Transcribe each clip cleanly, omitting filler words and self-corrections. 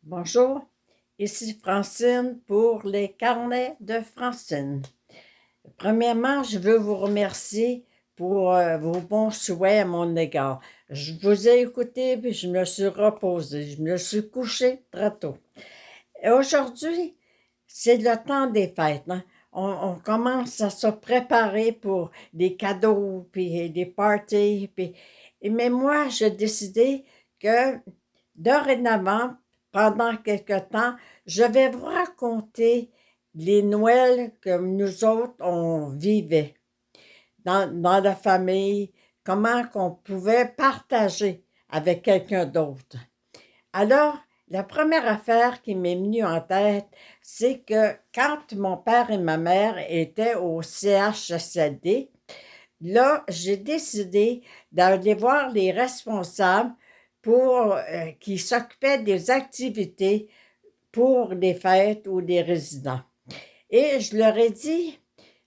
Bonjour, ici Francine pour les carnets de Francine. Premièrement, je veux vous remercier pour vos bons souhaits à mon égard. Je vous ai écouté puis je me suis reposée. Je me suis couchée très tôt. Et aujourd'hui, c'est le temps des fêtes, hein. On commence à se préparer pour des cadeaux, puis des parties. Mais moi, j'ai décidé que dorénavant, pendant quelque temps, je vais vous raconter les Noëls que nous autres, on vivait dans la famille, comment qu'on pouvait partager avec quelqu'un d'autre. Alors, la première affaire qui m'est venue en tête, c'est que quand mon père et ma mère étaient au CHSLD, là, j'ai décidé d'aller voir les responsables pour qui s'occupaient des activités pour les fêtes ou les résidents. Et je leur ai dit,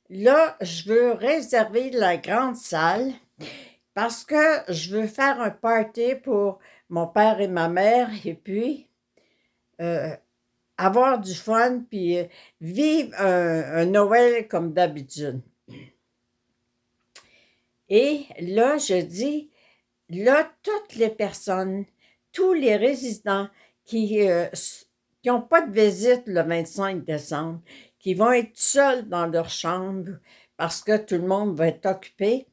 là, je veux réserver la grande salle parce que je veux faire un party pour mon père et ma mère et puis euh, avoir du fun puis vivre un Noël comme d'habitude. Et là, je dis, là, toutes les personnes, tous les résidents qui n'ont pas de visite le 25 décembre, qui vont être seuls dans leur chambre parce que tout le monde va être occupé,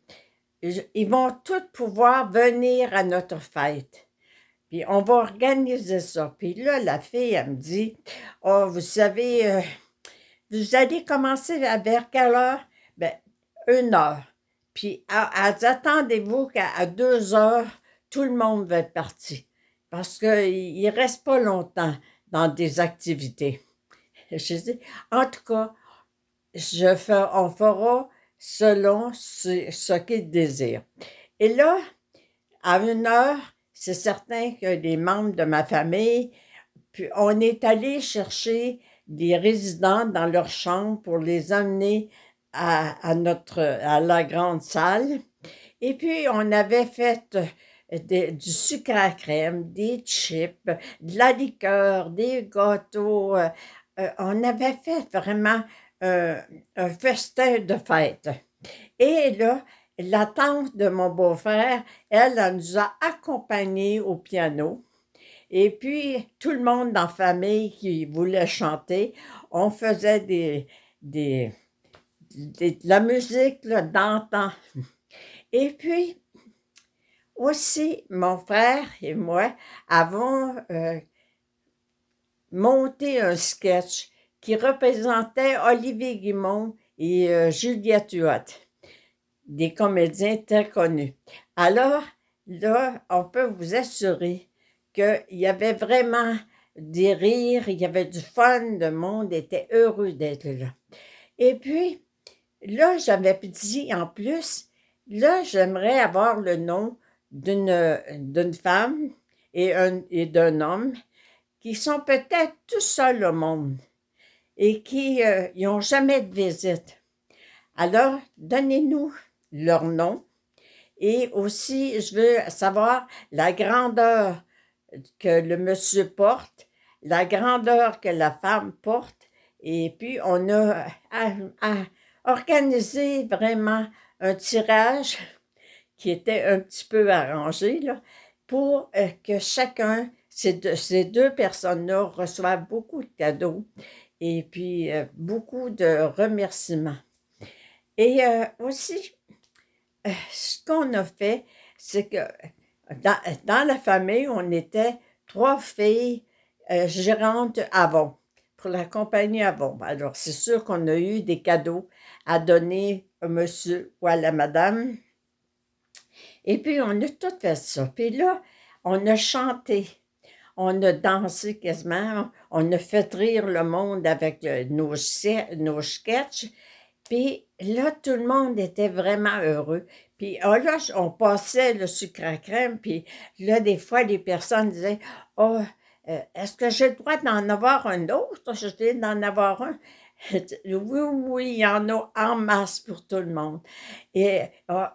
ils vont tous pouvoir venir à notre fête. Puis on va organiser ça. Puis là, la fille, elle me dit, oh, vous savez, vous allez commencer vers quelle heure? Ben, 1 heure. Puis, attendez-vous qu'à 2 heures, tout le monde va être parti. Parce qu'il ne reste pas longtemps dans des activités. Je dis, en tout cas, on fera selon ce qu'ils désirent. Et là, à 1 heure, c'est certain que les membres de ma famille, puis on est allé chercher des résidents dans leur chambre pour les amener à la grande salle. Et puis, on avait fait du sucre à crème, des chips, de la liqueur, des gâteaux. On avait fait vraiment un festin de fête. Et là, la tante de mon beau-frère, elle nous a accompagnés au piano. Et puis, tout le monde dans la famille qui voulait chanter, on faisait des, de la musique là, d'antan. Et puis, aussi, mon frère et moi avons monté un sketch qui représentait Olivier Guimond et Juliette Huot, des comédiens très connus. Alors, là, on peut vous assurer qu'il y avait vraiment des rires, il y avait du fun, le monde était heureux d'être là. Et puis, là, j'avais dit en plus, là, j'aimerais avoir le nom d'une femme et d'un homme qui sont peut-être tout seuls au monde et qui n'ont jamais de visite. Alors, donnez-nous leur nom et aussi, je veux savoir la grandeur que le monsieur porte, la grandeur que la femme porte. Et puis, on a organisé vraiment un tirage qui était un petit peu arrangé là, pour que chacun, ces deux personnes-là, reçoivent beaucoup de cadeaux et puis beaucoup de remerciements. Et aussi, ce qu'on a fait, c'est que dans la famille, on était 3 filles gérantes Avon, pour la compagnie Avon. Alors, c'est sûr qu'on a eu des cadeaux à donner au monsieur ou à la madame. Et puis, on a tout fait ça. Puis là, on a chanté, on a dansé quasiment, on a fait rire le monde avec nos sketchs. Puis là, tout le monde était vraiment heureux. Puis là, on passait le sucre à crème, puis là, des fois, les personnes disaient, oh, est-ce que j'ai le droit d'en avoir un autre? Je viens d'en avoir un. Oui, oui, il y en a en masse pour tout le monde. Et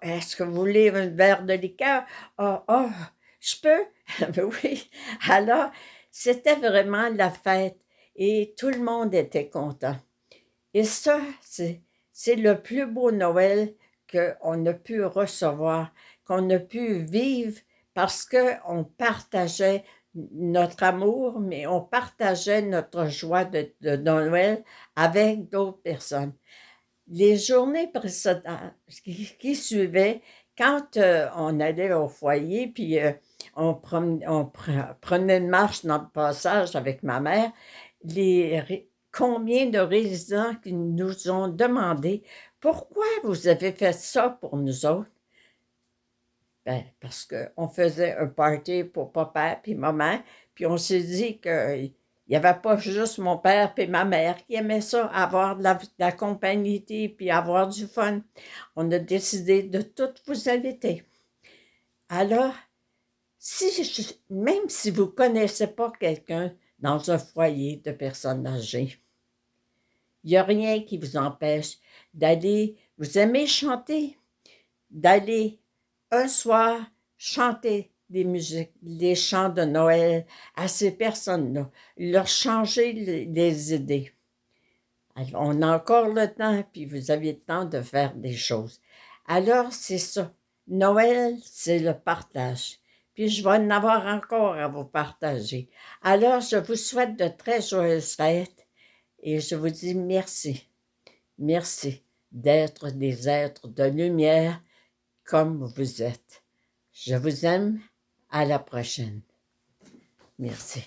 est-ce que vous voulez un verre de liqueur? Je peux? Ben oui. Alors, C'était vraiment la fête et tout le monde était content. Et ça, c'est le plus beau Noël qu'on a pu recevoir, qu'on a pu vivre parce qu'on partageait notre amour, mais on partageait notre joie de Noël avec d'autres personnes. Les journées précédentes qui suivaient, quand on allait au foyer, puis prenait une marche dans le passage avec ma mère, combien de résidents qui nous ont demandé pourquoi vous avez fait ça pour nous autres? Ben, parce qu'on faisait un party pour papa et maman, puis on s'est dit qu'il n'y avait pas juste mon père et ma mère qui aimaient ça, avoir de la compagnie puis avoir du fun. On a décidé de toutes vous inviter. Alors, même si vous ne connaissez pas quelqu'un dans un foyer de personnes âgées, il n'y a rien qui vous empêche d'aller, vous aimez chanter, d'aller un soir chanter des musiques, des chants de Noël à ces personnes-là, leur changer les idées. Alors, on a encore le temps, puis vous avez le temps de faire des choses. Alors, c'est ça. Noël, c'est le partage. Puis je vais en avoir encore à vous partager. Alors, je vous souhaite de très joyeuses fêtes et je vous dis merci. Merci d'être des êtres de lumière comme vous êtes. Je vous aime. À la prochaine. Merci.